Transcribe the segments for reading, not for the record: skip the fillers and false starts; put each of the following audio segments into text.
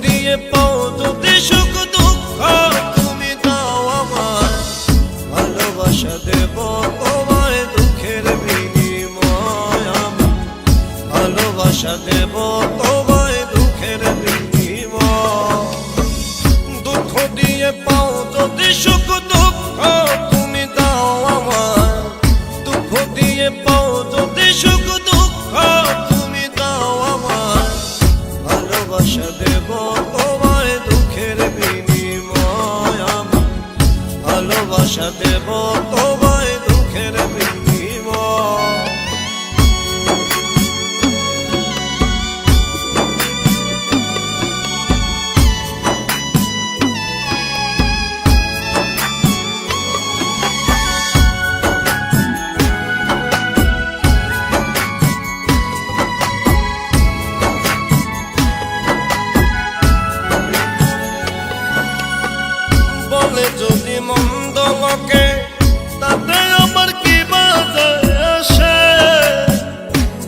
দিয়ে পাও যদি সুখ দুঃখ তুমি দাও আমায়, ভালোবাসা দেব তোমায় দুঃখের বিনিময় আমি, ভালোবাসা দেব তোমায় দুঃখের বিনিময়। দুঃখ দিয়ে পাও যদি সুখ দুঃখ তুমি দাও আমায়, দুঃখ দিয়ে পাও যদি সুখ দুঃখ তুমি দাও আমায়, ভালোবাসা দেব তোমায় দুঃখের বিনিময় আমি, ভালোবাসা দেব তোমায় দুঃখের বিনিময়। বলে যদি মন্দ লোকে তাতে আমার কি বাজে আসে,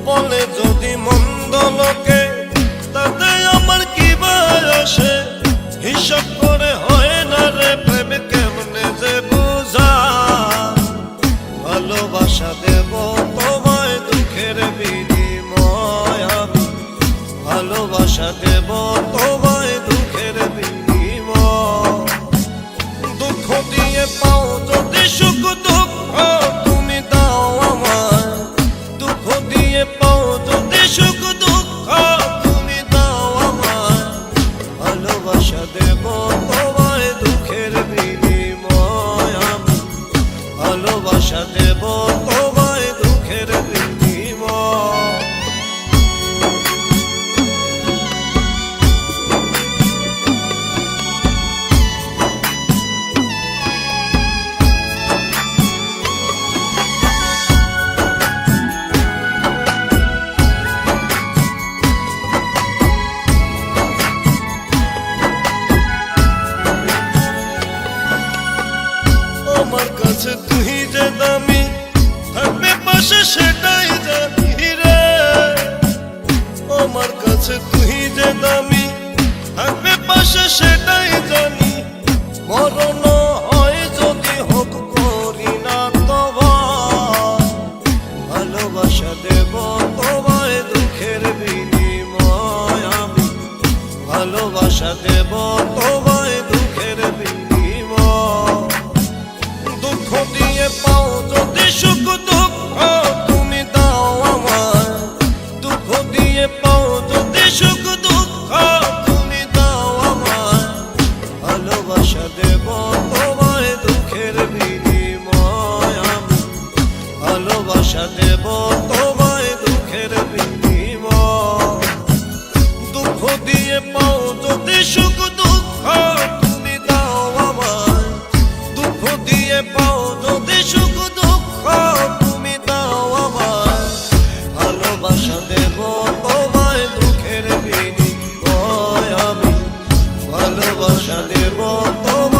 বলে যদি মন্দ লোকে তাতে আমার কি বাজে আসে, হিসাব করে হয় না রে প্রেম কেমনে যে বুঝা, ভালোবাসা দেব তোমায় দুঃখের বিনিময় আমি, ভালোবাসা দেব তোমায় দুঃখের বিনিময়। দুঃখ দিয়ে পাও যদি সুখ দুঃখ তুমি দাও আমায়, দুঃখ দিয়ে পাও যদি সুখ দুঃখ তুমি দাও আমায়, ভালোবাসা দেব তোমায় দুঃখের বিনিময় আমি, ভালোবাসা দেব তোমায় দুঃখের বিনিময়। আমার কাছে তুই যে দামি, থাকবে পাশে সেটাই জানি রে, আমার কাছে তুই যে দামি, থাকবে পাশে সেটাই জানি, মরণ হয় যদি হোক করি না তোমায়, ভালোবাসা দেব তোমায় দুঃখের বিনিময় আমি, ভালোবাসা দেব তোমায় দুঃখের বিনিময়। দুঃখ দিয়ে পাও যদি সুখ দুঃখ তুমি দাও আমায়, দুঃখ দিয়ে পাও যদি সুখ দুঃখ তুমি দাও আমায়, ভালোবাসা দেব তোমায় দুঃখের বিনিময় আমি, ভালোবাসা দেব তোমায় দুঃখের বিনিময়। দুঃখ দিয়ে পাও যদি সুখ দুঃখ তুমি দাও আমায়, দুঃখ দিয়ে পাও যদি সুখ দুঃখ তুমি দাও আমায়, ভালোবাসা দেব তোমায় দুঃখের বিনিময় আমি, ভালোবাসা দেব তোমায়।